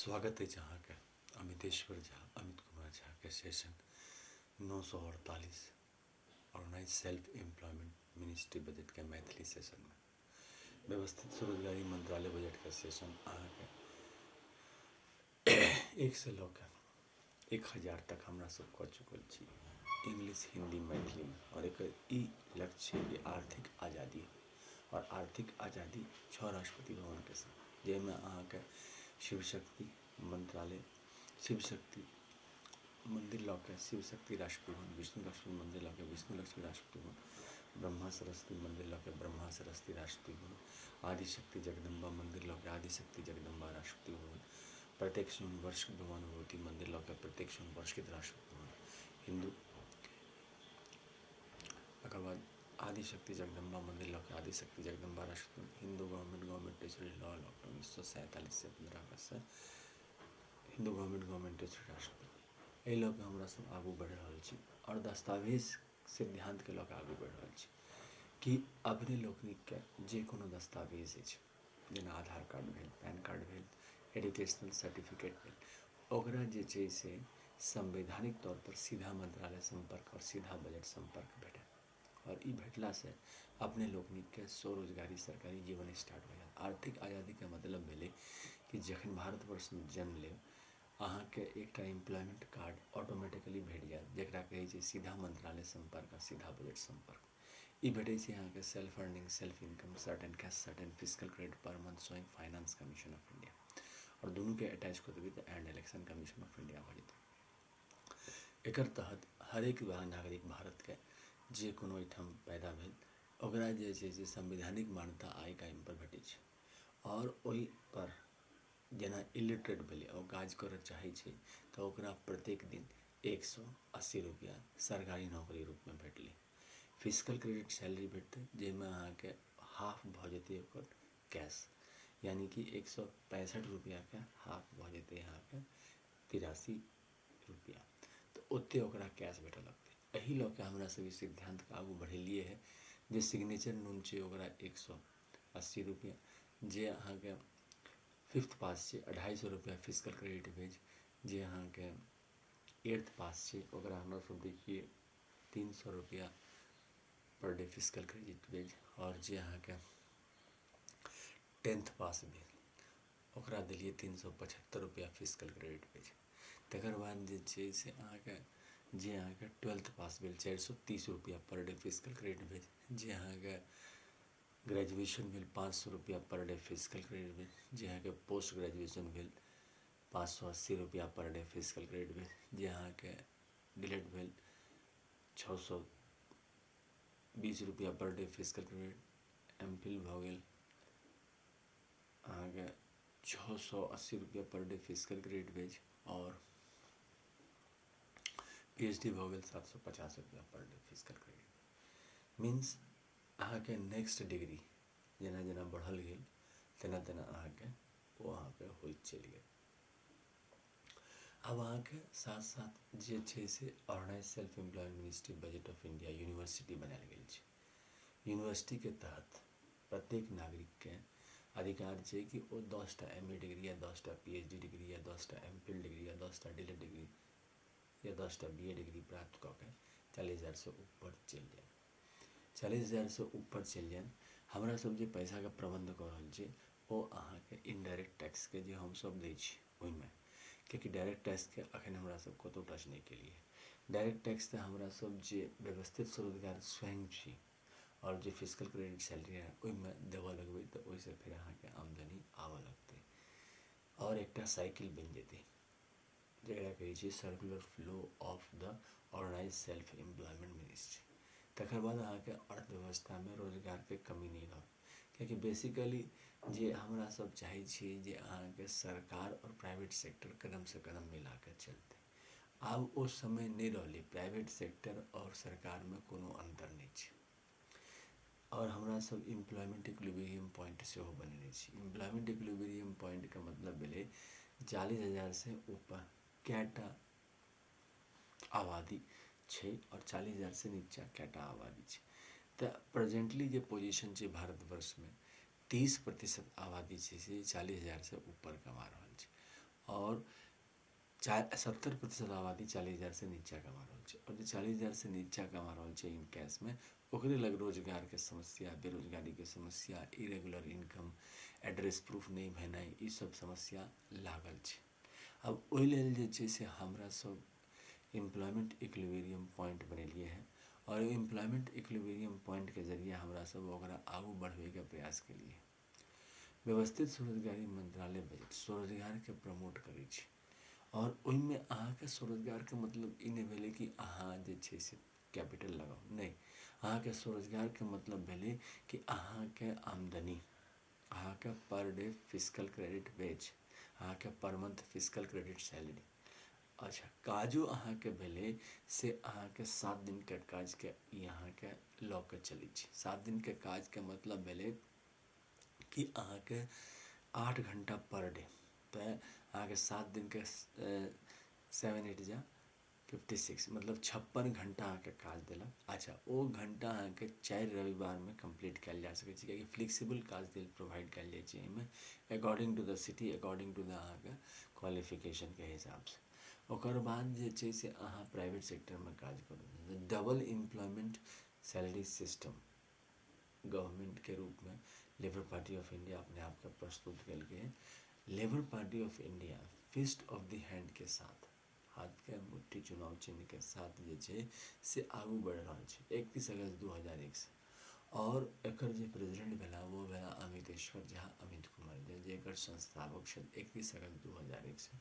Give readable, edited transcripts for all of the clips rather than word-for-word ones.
स्वागत है जहाँ का अमितेश्वर झा अमित कुमार झा के session 948 organise self employment ministry budget के मैथिली सेशन में व्यवस्थित स्वरोजगारी मंत्रालय बजट का सेशन अहाँ के 1 से लऽ 1000 तक हमरा सब कऽ चुकल छी इंग्लिश हिंदी मैथिली में। और एक लक्ष्य है आर्थिक आज़ादी और आर्थिक आज़ादी 6 राष्ट्रपति भवन के संग जैमें अहाँ के शिव शक्ति मंत्रालय शिव शक्ति मंदिर लऽ शिव शक्ति राष्ट्रपति भवन, विष्णु लक्ष्मी मंदिर लऽ विष्णु लक्ष्मी राष्ट्रपति भवन, ब्रह्मा सरस्वती मंदिर लऽ ब्रह्मा सरस्वती राष्ट्रपति भवन, आदिशक्ति जगदम्बा मंदिर लऽ आदिशक्ति जगदम्बा राष्ट्रपति भवन, प्रत्यक्ष वर्ष भगवानुभूति मंदिर लऽ प्रत्यक्ष वर्ष राष्ट्रपति भवन, हिंदू एक बाद आदिशक्ति जगदम्बा मंदिर लऽ आदिशक्ति जगदम्बा राष्ट्रपति हिंदू गवर्नमेंट टेरिटरी लॉ 1947 से 15 अगस्त से हिंदू गवर्नमेंट टेरिटरी राष्ट्रपति एहि लऽ हमरा सब आगू बढ़ रहल छी और दस्तावेज सिद्धांत के लऽ आगू बढ़ रहल छी कि अपने लोकनिक के जे कोनो दस्तावेज अछि जेना आधार कार्ड भेल, पैन कार्ड भेल, एजुकेशनल सर्टिफिकेट भेल, ओकरा जे छै से संवैधानिक तौर पर सीधा मंत्रालय संपर्क और सीधा बजट संपर्क भेटै और ई भेटला से अपने लोकनिक के स्वरोजगारी सरकारी जीवन स्टार्ट हो जाए। आर्थिक आज़ादी के मतलब भेलै कि जखन भारतवर्ष में जन्म लेब अहाँ के एक एम्प्लॉयमेंट कार्ड ऑटोमेटिकली भेट जाएत जकरा कहै छै सीधा मंत्रालय संपर्क और सीधा बजट संपर्क। ई भेटै छै अहाँ के self earning self income certain cash certain physical credit per month showing finance commission of India और दोनों के अटैच कर देबै तो and election commission of India भऽ जेतै। एकर तहत हर एक नागरिक भारत के जे कोनो ठाम पैदा भेल ओकरा जे छै से संवैधानिक मान्यता आइ काल्हि पर भेटै छै और ओहि पर जेना इलिटरेट भेलै ओ काज करऽ चाहै छै तऽ ओकरा प्रत्येक दिन 180 रुपया सरकारी नौकरी रूप में भेटलै। फिजिकल क्रेडिट सैलरी भेटतै जाहिमे अहाँ के हाफ भऽ जेतै ओकर कैश यानी कि 165 रुपया के हाफ भऽ जेतै अहाँ के 83 रुपया तो ओते ओकरा कैश भेटऽ लगतै। एहि लऽ के हमरा सब सिद्धांत के आगू बढ़ेलिए है जे सिग्नेचर नून छै ओकरा 180 रुपया जे अहाँ के 5th पास छै 250 रुपया फिजिकल क्रेडिट भेज जे अहाँ के 8th पास छै ओकरा हमरा सब देखिए 300 रुपया पर डे फिजिकल क्रेडिट भेज और जे अहाँ के 10th पास भेल ओकरा दिलिए 375 रुपया फिजिकल क्रेडिट भेज। तकर बाद जे छै से अहाँ के जे अहाँ के 12th पास भेल 430 रुपया पर डे फिजिकल क्रेडिट भेज जे अहाँ के ग्रेजुएशन भेल 500 रुपया पर डे फिजिकल क्रेडिट भेज जे अहाँ के पोस्ट ग्रेजुएशन भेल 580 रुपया पर डे फिजिकल क्रेडिट भेज जे अहाँ के डिलेट भेल 620 रुपया पर डे फिजिकल क्रेडिट एम फिल भऽ गेल अहाँ के 680 रुपया पर डे फिजिकल क्रेडिट भेज और PhD भऽ गेल 750 रुपया per day physical credit means अहाँ के नेक्स्ट डिग्री जेना जेना बढ़ल गेल तेना तेना अहाँ के वो अहाँ के होइत चलि गेल। अब अहाँ के साथ साथ जे छै से organise self employment ministry budget of India university बनायल गेल छै। यूनिवर्सिटी के तहत प्रत्येक नागरिक के अधिकार छै कि वो 10टा MA डिग्री या 10टा PhD डिग्री या 10टा MPhil डिग्री या 10टा DLED डिग्री या 10टा BA डिग्री प्राप्त कऽ के 40,000 से ऊपर चलि जाए। 40,000 से ऊपर चलि जाए हमरा सब जे पैसा के प्रबंध कऽ रहल छी ओ अहाँ के इनडायरेक्ट टैक्स के जे हम सब दै छी ओहिमे कियाकि डायरेक्ट टैक्स के अखन हमरा सब कतौ टच नहीं केलिए। डायरेक्ट टैक्स तऽ हमरा सब जे व्यवस्थित स्वरोजगार स्वयं छी और जे फिजिकल क्रेडिट सैलरी है ओहिमे देबऽ लगबै तऽ ओहिसँ फिर अहाँ के आमदनी आबऽ लगतै और एकटा साइकिल बनि जेतै जकरा कहै छै circular flow of the organise self employment ministry. तकर बाद अहाँ के अर्थव्यवस्था में रोजगार के कमी नहीं रहत कियाकि बेसिकली जे हमरा सब चाहै छी जे अहाँ के सरकार और प्राइवेट सेक्टर कदम से कदम मिला के चलते। आब ओ समय नहीं रहलै प्राइवेट सेक्टर और सरकार में कोनो अंतर नहीं छै और हमरा सब एम्प्लॉयमेंट इक्विलिब्रियम पॉइंट सेहो बनेने छी। एम्प्लॉयमेंट इक्विलिब्रियम पॉइंट के मतलब भेलै 40,000 से ऊपर कैटा आबादी छै और 40,000 से नीचा कैटा आबादी छै। तऽ प्रेजेंटली जे पोजीशन छै भारतवर्ष में 30% आबादी छै से 40,000 से ऊपर कमा रहल छै और 70% आबादी 40,000 से नीचा कमा रहल छै, और जो 40,000 से नीचा कमा रहल छै इन कैश में, ओकरे लग रोजगार के समस्या, बेरोजगारी के समस्या, इरेगुलर इनकम, एड्रेस प्रूफ नहीं भेनाइ, ई सब समस्या लागल छै। अब ओहि लेल जे छै से हमरा सब एम्प्लॉयमेंट इक्विलिब्रियम पॉइंट बनेलिए हैं, और एम्प्लॉयमेंट इक्विलिब्रियम पॉइंट के जरिए हमरा सब ओकरा आगू बढ़वे के प्रयास केलिए। व्यवस्थित स्वरोजगारी मंत्रालय बजट स्वरोजगार के प्रमोट करै छै, और ओहिमे अहाँके स्वरोजगार के मतलब ई नहीं भेलै कि अहाँ जे छै से कैपिटल लगाउ, नहीं, अहाँके स्वरोजगार के मतलब भेलै कि अहाँके आमदनी, अहाँके per day physical credit wage, अहाँके per month physical credit salary. अच्छा, काजो अहाँके भेलै से अहाँके 7 दिन के काज के अहाँके लऽ के चलै छै। 7 दिन के काज के मतलब भेलै कि अहाँके 8 घंटा पर डे, तो अहाँके 7 दिन के 7 8 जा 56, मतलब 56 घंटा अहाँके काज देलक। अच्छा, ओ घंटा अहाँके 4 रविवार में कंप्लीट कयल जा सकै छै, कियाकि फ्लेक्सिबल काज देल प्रोवाइड कयल जाइ छै एहिमे, according to the city, according to the अहाँके क्वालिफिकेशन के हिसाब से। ओकर बाद जे छै से अहाँ प्राइवेट सेक्टर में काज करू। Double employment salary system government के रूप में लेबर पार्टी ऑफ इंडिया अपने आप के प्रस्तुत केलकै। Labour Party of India fist of the hand के साथ, हाथ के मुट्ठी चुनाव चिन्ह के साथ जे छै से आगू बढ़ रहा है 31 अगस्त 2001 से। और एकर जे प्रेसिडेंट भेला वो भेला अमितेश्वर झा, अमित कुमार झा, जे एकर संस्थापक छल 31 अगस्त 2001 से।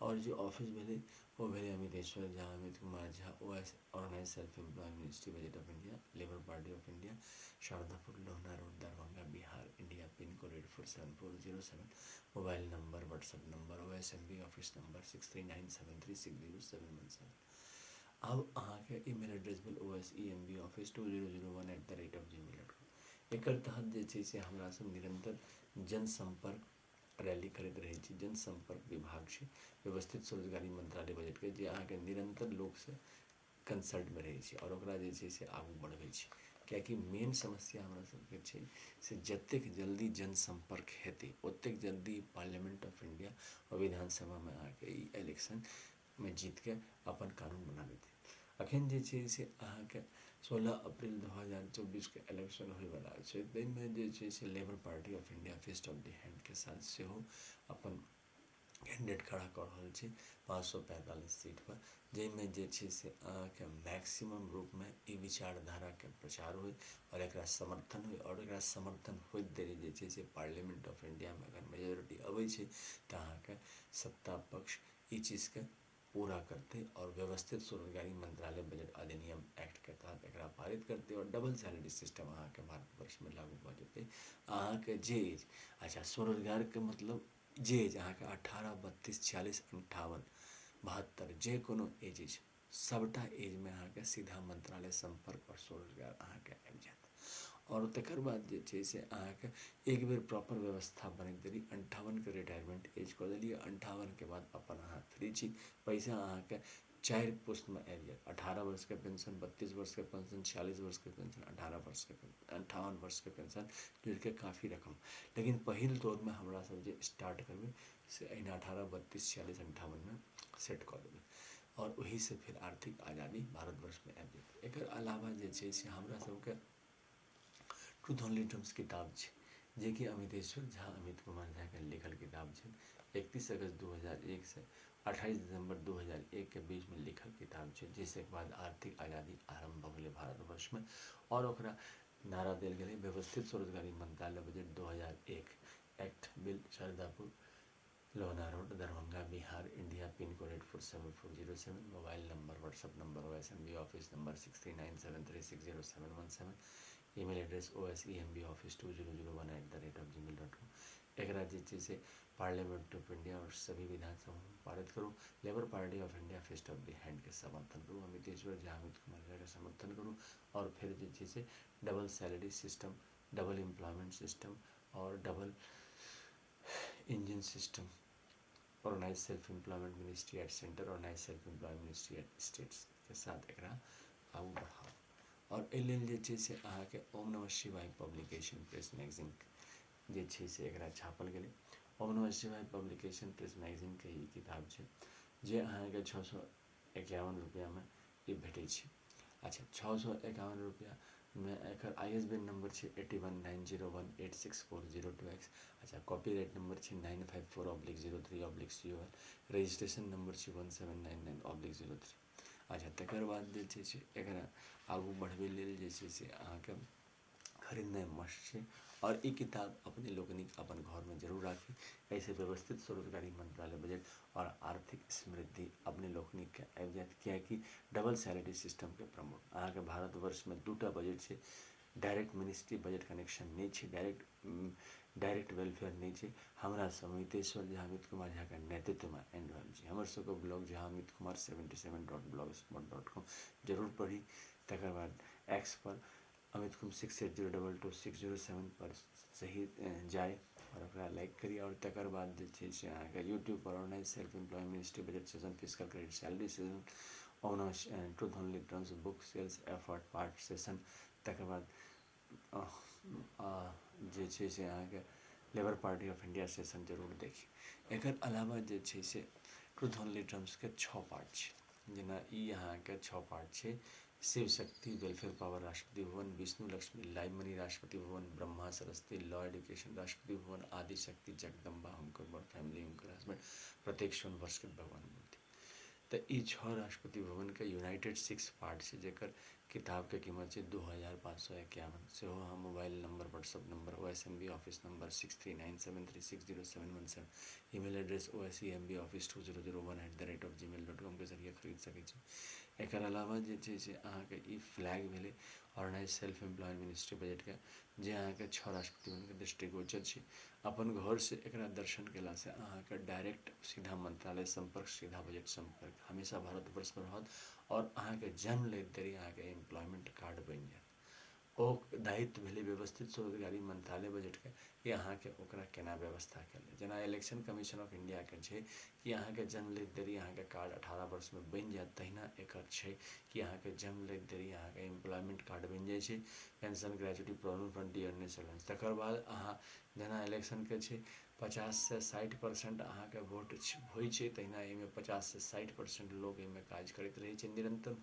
और जो ऑफिस भेले वो भेले Amiteshwar Jha, Amit Kumar Jha, OS organise self employ ministry budget of India, Labour Party of India, Sharadapur Lohna road Darbhanga Bihar India, pin code 847407, mobile number, WhatsApp number, OSMB office number 6397360717। अब अहाँके ईमेल एड्रेस भेल osemboffice2001@gmail.com। एकर तहत जे छै से हमरा सब निरंतर जनसंपर्क रैली करैत रहै छी। जनसंपर्क विभाग छै व्यवस्थित स्वरोजगारी मंत्रालय बजट के, जे अहाँके निरंतर लोक से कंसल्ट में रहै छै और ओकरा जे छै से आगू बढ़बै छै। कियाकि मेन समस्या हमरा सबके छै से जतेक जल्दी जनसंपर्क हेतै ओतेक जल्दी पार्लियामेंट ऑफ इंडिया और विधानसभा में अहाँके ई इलेक्शन में जीत के अपन कानून बना देतै। अखन जे छै से अहाँके 16 अप्रैल 2024 के इलेक्शन होयवला छै, ताहिमे जे छै से Labour Party of India fist of the hand के साथ सेहो अपन कैंडिडेट खड़ा कर रहल छै 545 सीट पर, जाहिमें जे छै से अहाँके मैक्सिमम रूप में ई विचारधारा के प्रचार होय और एकरा समर्थन होय, और एकरा समर्थन होइत देरी जे छै से पार्लियामेंट ऑफ इंडिया में अगर मेजोरिटी अबै छै तऽ अहाँके सत्ता पक्ष ई चीज के पूरा करते और व्यवस्थित स्वरोजगारी मंत्रालय बजट अधिनियम एक्ट के तहत एकरा पारित करते और डबल सैलरी सिस्टम अहाँके भारतवर्ष में लागू भऽ जेतै। अहाँके जे एज, अच्छा स्वरोजगार के मतलब जे एज अहाँके 18 32 46 58 72 जे कोनो एज अछि, सबटा एज में अहाँके सीधा मंत्रालय संपर्क और स्वरोजगार अहाँके आबि जायत। और तकर बाद जे छै से अहाँके एक बेर प्रॉपर व्यवस्था बनैत देरी 58 के रिटायरमेंट एज कऽ देलियै, 58 के बाद अपन अहाँ फ्री छी। पैसा अहाँके 4 पोस्ट में आबि जायत, 18 वर्ष के पेंशन, 32 वर्ष के पेंशन, 46 वर्ष के पेंशन, 18 वर्ष के पेंशन, 58 वर्ष के पेंशन, जोड़ के काफ़ी रकम। लेकिन पहिल दौर में हमरा सब जे स्टार्ट करबै से अहिना 18 32 46 58 में सेट कऽ देबै, और वही से फिर आर्थिक आज़ादी भारतवर्ष में आबि जेतै। एकर अलावा जे छै से हमरा सबके ट्रूथ ओनली टर्म्स किताब छै, जे कि अमितेश्वर झा, अमित कुमार झा के लिखल किताब छै। 31 अगस्त 2001 से 28 दिसंबर 2001 के बीच में लिखल किताब छै, जिसके बाद आर्थिक आज़ादी आरंभ भऽ गेलै भारतवर्ष में। और ओकरा नारा देल गेलै व्यवस्थित स्वरोजगारी मंत्रालय budget 2001 act bill, Shardapur Lohna road Darbhanga Bihar India, pin code 847407, mobile number, WhatsApp number, OSMB office number 6397360717, email address osemboffice2001@gmail.com। एकरा जे छै से पार्लियामेंट ऑफ इंडिया और सभी विधानसभा में पारित करूँ। Labour Party of India fist of the hand के समर्थन करूँ, अमितेश्वर झा, अमित कुमार झा के समर्थन करूँ, और फिर जे छै से double salary system, double employment system और double engine system, organise self employment ministry at centre, organise self employment ministry at states के साथ एकरा आगू बढ़ाओ। और एहि लेल जे छै से अहाँके ओम नमः शिवाय पब्लिकेशन प्रेस मैगजीन जे छै से एकरा छापल गेलै, अवनोशिवाय पब्लिकेशन प्रेस मैगजीन के ई किताब छै जे अहाँके 651 रुपैआमे ई भेटै छै। अच्छा, 651 रुपैआमे एकर ISBN नंबर छै 8190186402X। अच्छा, कॉपीराइट नंबर छै 954/03/COL, रजिस्ट्रेशन नंबर छै 1799/03। अच्छा, तकर बाद जे छै से एकरा आगू बढ़बै लेल जे छै से अहाँके खरीदनाइ मस्ट छै और ई किताब अपने लोकनिक अपन घरमे जरूर राखी। ऐसे व्यवस्थित स्वरोजगारी मंत्रालय बजट और आर्थिक समृद्धि अपने लोकनिक आबि जायत, कियाकि डबल सैलरी सिस्टम के प्रमोट अहाँके भारतवर्ष में 2टा बजट छै। डायरेक्ट मिनिस्ट्री बजट कनेक्शन नहीं छै, डायरेक्ट वेलफेयर नहीं छै। हमरा समितेश्वर झा अमित कुमार झा के नेतृत्व में आनि रहल छै। हमर सबके ब्लॉग झा अमित कुमार 77.blogspot.com जरूर पढ़ी। तकर बाद एक्स पर अमित कुमार 68022607 पर सही जाए और ओकरा लाइक करी। और तकर बाद जे छै से अहाँके यूट्यूब पर organise self employ ministry budget session, physical credit salary session, honours truth only terms book sales effort part session, तकर बाद जे छै से अहाँके Labour Party of India session जरूर देखी। एकर अलावा जे छै से ट्रूथ ओनली टर्म्सके 6 पार्ट छै, जेना ई अहाँके 6 पार्ट छै। Shiv Shakti welfare power Rashtrapati Bhavan, Vishnu Lakshmi live money Rashtrapati Bhavan, Brahma Saraswati law education Rashtrapati Bhavan, आदि शक्ति जगदम्बा हुनकर बड़ फैमिली हुनकर हस्बैंड प्रत्येक 100 वर्षके भगवान मूर्ति। तो ई 6 राष्ट्रपति भवन के यूनाइटेड 6 पार्ट छै, जेकर किताब के कीमत छै 2551। सेहो हम mobile number WhatsApp number OSMB office number 6397360717, email address osemboffice2001@gmail.com के जरिए खरीद सकै छी। एकर अलावा जे छै से अहाँके ई फ्लैग भेलै organise self employ ministry budget के, जे अहाँके 6 राष्ट्रपति भवन के दृष्टिगोचर छै। अपन घर से एकरा दर्शन केला से अहाँके डायरेक्ट सीधा मंत्रालय संपर्क, सीधा बजट संपर्क हमेशा भारतवर्ष में रहत और अहाँके जन्म लैत देरी अहाँके एम्प्लॉयमेंट कार्ड बनि जायत। ओ दायित्व भेलै व्यवस्थित स्वरोजगारी मंत्रालय बजट के कि अहाँके ओकरा केना व्यवस्था कयल जाय। जेना इलेक्शन कमीशन ऑफ इंडिया के छै कि अहाँके जन्म लैत देरी अहाँके कार्ड 18 वर्ष में बनि जायत, तहिना एकर छै कि अहाँके जन्म लैत देरी अहाँके एम्प्लॉयमेंट कार्ड बनि जाइ छै। Pension, gratuity, provident fund, dearness allowance. तकर बाद अहाँ जेना इलेक्शन के छै 50 से 60% अहाँके वोट होइ छै, तहिना एहिमे 50 से 60% लोग एहिमे काज करैत रहै छै निरंतर,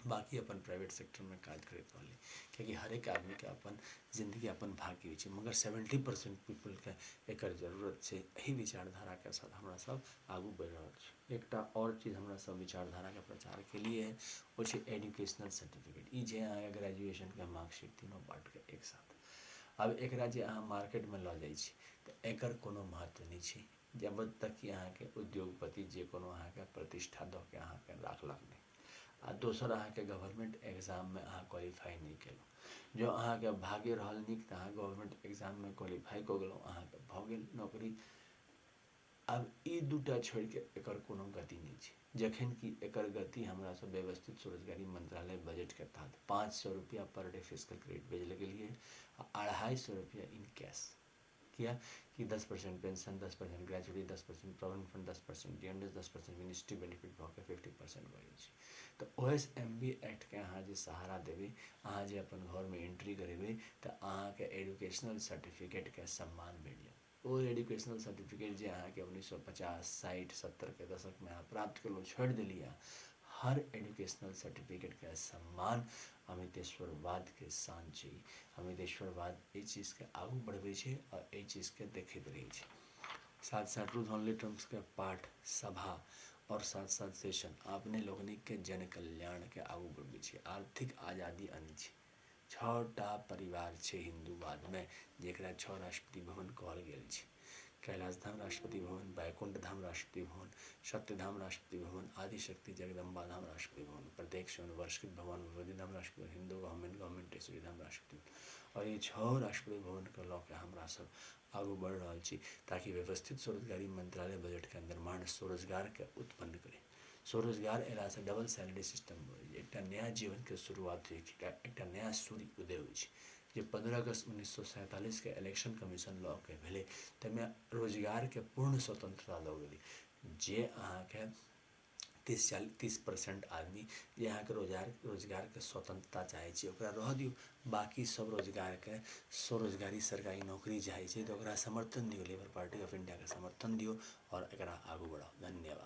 बाकी अपन प्राइवेट सेक्टर में काज करैत रहलै, कियाकि हरेक आदमी के अपन जिंदगी अपन भाग्य होइ छै। मगर 70% पीपल के एकर जरूरत छै। एही विचारधारा के साथ हमरा सब आगू बढ़ि रहल छी। एकटा और चीज हमरा सब विचारधारा के प्रचार के लिए है, वो छै एजुकेशनल सर्टिफिकेट। ई जे अहाँके ग्रेजुएशन के मार्कशीट तीनों पार्ट के एक साथ। अब एकरा जे अहाँ मार्केट में लऽ जाइ छी तऽ एकर कोनो महत्व नहीं छै, जब तक कि अहाँके उद्योगपति जे कोनो अहाँके प्रतिष्ठा दऽ के अहाँके राखलक नहीं। आ दोसर अहाँके गवर्नमेंट एग्जाम में अहाँ क्वालिफाई नहीं केलहुँ। जो अहाँके भाग्य रहल नीक तऽ अहाँ गवर्नमेंट एग्जाम में क्वालिफाई कऽ गेलहुँ, अहाँके भऽ गेल नौकरी। अब ई दूटा छोड़ के एकर कोनो गति नहीं छै, जखन कि एकर गति हमरा सब व्यवस्थित स्वरोजगारी मंत्रालय बजट के तहत 500 रुपया पर डे फिजिकल क्रेडिट भेज लगलिए आ 250 रुपया इन कैश। किया कि 10% pension, 10% gratuity, 10% provident fund, 10% dearness, 10% ministry benefit भऽ के 50% भऽ जाइ छै। तो OSMB एक्ट के अहाँ जे सहारा देबै, अहाँ जे अपन घर में एंट्री करेबै तऽ अहाँके एजुकेशनल सर्टिफिकेट के सम्मान भेट जायत। ओ एजुकेशनल सर्टिफिकेट जे अहाँके 1950, 60, 70 के दशक में अहाँ प्राप्त केलहुँ, छोड़ि देलियै, हर एजुकेशनल सर्टिफिकेट के सम्मान अमितेश्वरवाद के शान छै। अमितेश्वरवाद एहि चीज के आगू बढ़बै छै और एहि चीज के देखैत रहै छै। साथ साथ ट्रूथ ओनली टर्म्स के पाठ, सभा और साथ साथ सेशन अपने लोगनिक के जन कल्याण के आगू बढ़बै छै। आर्थिक आज़ादी आनै छै। 6टा परिवार छै हिंदूवाद में, जेकरा 6 राष्ट्रपति भवन कहल गेल छै। कैलाश धाम राष्ट्रपति भवन, बैकुंठ धाम राष्ट्रपति भवन, सत्यधाम राष्ट्रपति भवन, आदिशक्ति जगदम्बा धाम राष्ट्रपति भवन, प्रत्येक 100 वर्षकृत भगवान भगवती धाम राष्ट्रपति भवन, हिंदू गवर्नमेंट टेसरी धाम राष्ट्रपति भवन। और ये 6 राष्ट्रपति भवन के लऽ के हमरा सब आगू बढ़ रहल छी, ताकि व्यवस्थित स्वरोजगारी मंत्रालय बजट के निर्माण स्वरोजगार के उत्पन्न करे। स्वरोजगार अयला से डबल सैलरी सिस्टम एक नया जीवन के शुरुआत होइ छै, एक नया सूर्य उदय होइ छै। जे 15 अगस्त 1947 के इलेक्शन कमीशन लॉ के भेलै, तैमे रोजगार के पूर्ण स्वतंत्रता दऽ गेलै। जे अहाँके 30% आदमी यहाँ के रोजगार के स्वतंत्रता चाहे छी, ओकरा रह दियौ। बाकी सब रोजगार के स्वरोजगारी सरकारी नौकरी चाहे छी तो ओकरा समर्थन दियौ, लेबर पार्टी ऑफ इंडिया के समर्थन दियौ और एकरा आगू बढ़ाओ। धन्यवाद।